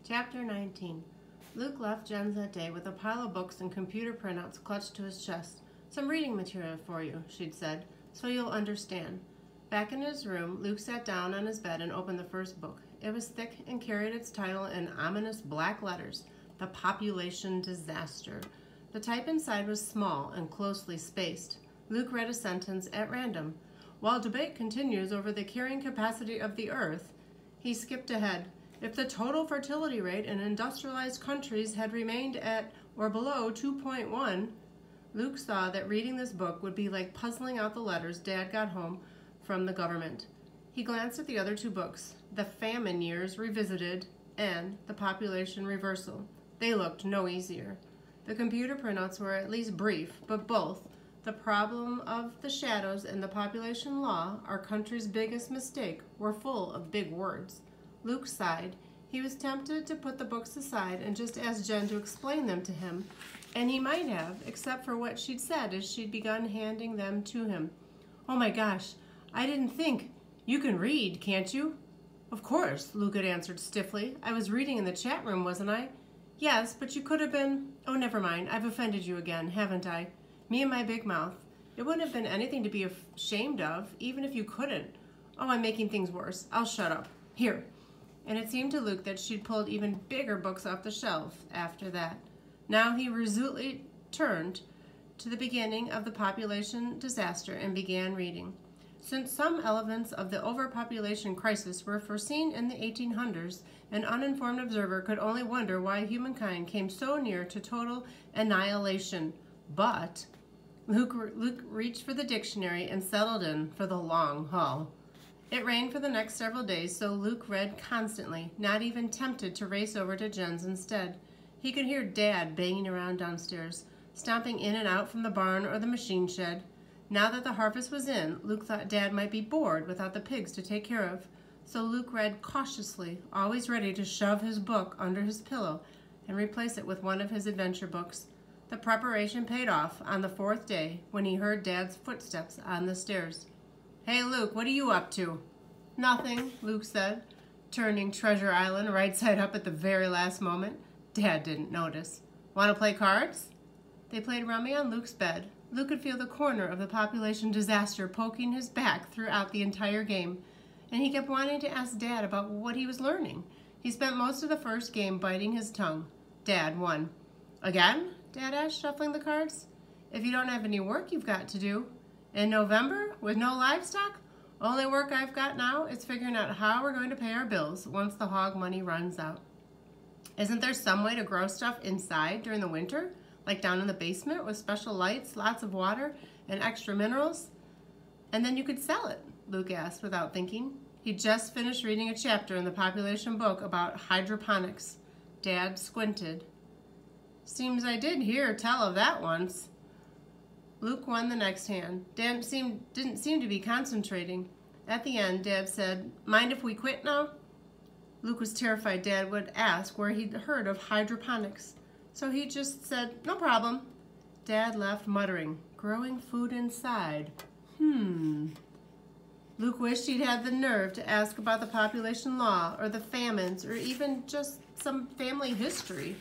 Chapter 19. Luke left Jen's that day with a pile of books and computer printouts clutched to his chest. "Some reading material for you," she'd said, "so you'll understand." Back in his room, Luke sat down on his bed and opened the first book. It was thick and carried its title in ominous black letters, The Population Disaster. The type inside was small and closely spaced. Luke read a sentence at random. "While debate continues over the carrying capacity of the earth," he skipped ahead. "If the total fertility rate in industrialized countries had remained at or below 2.1, Luke saw that reading this book would be like puzzling out the letters Dad got home from the government. He glanced at the other two books, The Famine Years Revisited and The Population Reversal. They looked no easier. The computer printouts were at least brief, but both, The Problem of the Shadows and The Population Law, Our Country's Biggest Mistake, were full of big words. Luke sighed. He was tempted to put the books aside and just ask Jen to explain them to him, and he might have, except for what she'd said as she'd begun handing them to him. "Oh my gosh, I didn't think. You can read, can't you?" "Of course," Luke had answered stiffly. "I was reading in the chat room, wasn't I?" "Yes, but you could have been—" "Oh, never mind. I've offended you again, haven't I? Me and my big mouth. It wouldn't have been anything to be ashamed of, even if you couldn't. Oh, I'm making things worse. I'll shut up. Here." And it seemed to Luke that she'd pulled even bigger books off the shelf after that. Now he resolutely turned to the beginning of The Population Disaster and began reading. Since some elements of the overpopulation crisis were foreseen in the 1800s, an uninformed observer could only wonder why humankind came so near to total annihilation. But Luke reached for the dictionary and settled in for the long haul. It rained for the next several days, so Luke read constantly, not even tempted to race over to Jen's instead. He could hear Dad banging around downstairs, stomping in and out from the barn or the machine shed. Now that the harvest was in, Luke thought Dad might be bored without the pigs to take care of. So Luke read cautiously, always ready to shove his book under his pillow and replace it with one of his adventure books. The preparation paid off on the fourth day when he heard Dad's footsteps on the stairs. "Hey, Luke, what are you up to?" "Nothing," Luke said, turning Treasure Island right side up at the very last moment. Dad didn't notice. "Want to play cards?" They played rummy on Luke's bed. Luke could feel the corner of the population disaster poking his back throughout the entire game, and he kept wanting to ask Dad about what he was learning. He spent most of the first game biting his tongue. Dad won. "Again?" Dad asked, shuffling the cards. "If you don't have any work you've got to do. In November, with no livestock? Only work I've got now is figuring out how we're going to pay our bills once the hog money runs out. Isn't there some way to grow stuff inside during the winter? Like down in the basement with special lights, lots of water, and extra minerals?" "And then you could sell it?" Luke asked without thinking. He'd just finished reading a chapter in the population book about hydroponics. Dad squinted. "Seems I did hear tell of that once." Luke won the next hand. Dad didn't seem to be concentrating. At the end, Dad said, "Mind if we quit now?" Luke was terrified Dad would ask where he'd heard of hydroponics, so he just said, "No problem." Dad left muttering, "Growing food inside. Luke wished he'd had the nerve to ask about the population law or the famines or even just some family history.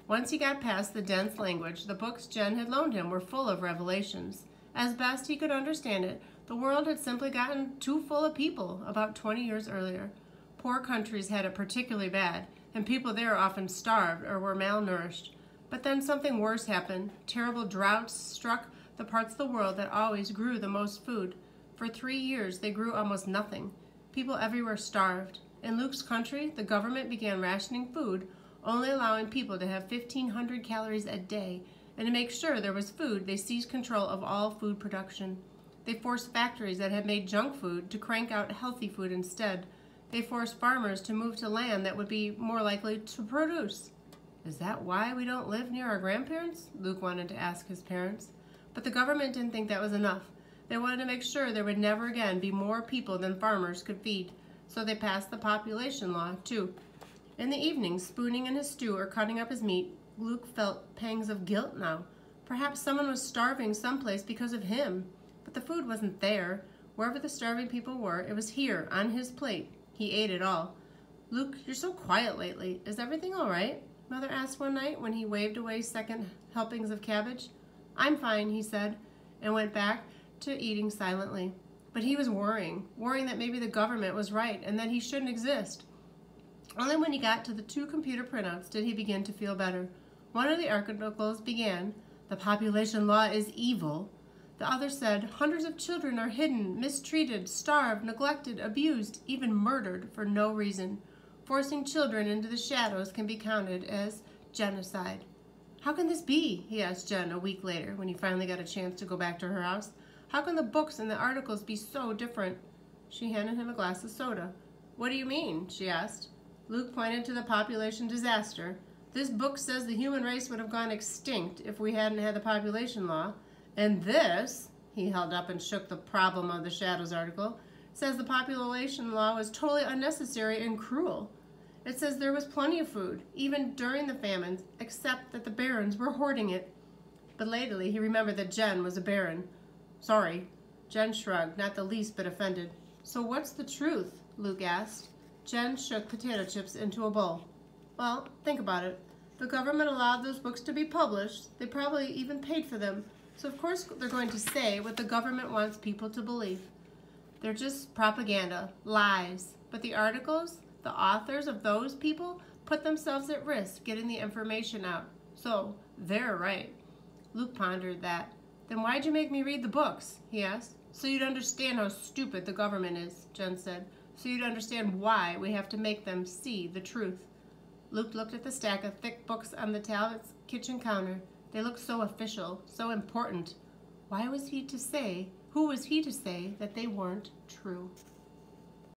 Once he got past the dense language, the books Jen had loaned him were full of revelations. As best he could understand it, the world had simply gotten too full of people about 20 years earlier. Poor countries had it particularly bad, and people there often starved or were malnourished. But then something worse happened. Terrible droughts struck the parts of the world that always grew the most food. For 3 years, they grew almost nothing. People everywhere starved. In Luke's country, the government began rationing food, only allowing people to have 1,500 calories a day, and to make sure there was food, they seized control of all food production. They forced factories that had made junk food to crank out healthy food instead. They forced farmers to move to land that would be more likely to produce. "Is that why we don't live near our grandparents?" Luke wanted to ask his parents. But the government didn't think that was enough. They wanted to make sure there would never again be more people than farmers could feed, so they passed the population law, too. In the evening, spooning in his stew or cutting up his meat, Luke felt pangs of guilt now. Perhaps someone was starving someplace because of him. But the food wasn't there. Wherever the starving people were, it was here, on his plate. He ate it all. Luke, you're so quiet lately. Is everything all right? Mother asked one night when he waved away second helpings of cabbage. I'm fine, he said, and went back to eating silently. But he was worrying that maybe the government was right and that he shouldn't exist. Only when he got to the 2 computer printouts did he begin to feel better. One of the articles began, "The population law is evil." The other said, "Hundreds of children are hidden, mistreated, starved, neglected, abused, even murdered for no reason. Forcing children into the shadows can be counted as genocide." "How can this be?" he asked Jen a week later when he finally got a chance to go back to her house. "How can the books and the articles be so different?" She handed him a glass of soda. "What do you mean?" she asked. Luke pointed to the population disaster. "This book says the human race would have gone extinct if we hadn't had the population law. And this," he held up and shook the problem of the shadows article, "says the population law was totally unnecessary and cruel. It says there was plenty of food, even during the famines, except that the barons were hoarding it." But lately he remembered that Jen was a baron. "Sorry." Jen shrugged, not the least bit offended. "So what's the truth?" Luke asked. Jen shook potato chips into a bowl. "Well, think about it. The government allowed those books to be published. They probably even paid for them. So of course they're going to say what the government wants people to believe. They're just propaganda, lies. But the articles, the authors of those people put themselves at risk getting the information out. So they're right." Luke pondered that. "Then why'd you make me read the books?" he asked. "So you'd understand how stupid the government is," Jen said. "So you'd understand why we have to make them see the truth." Luke looked at the stack of thick books on the Talbot's kitchen counter. They looked so official, so important. Who was he to say that they weren't true?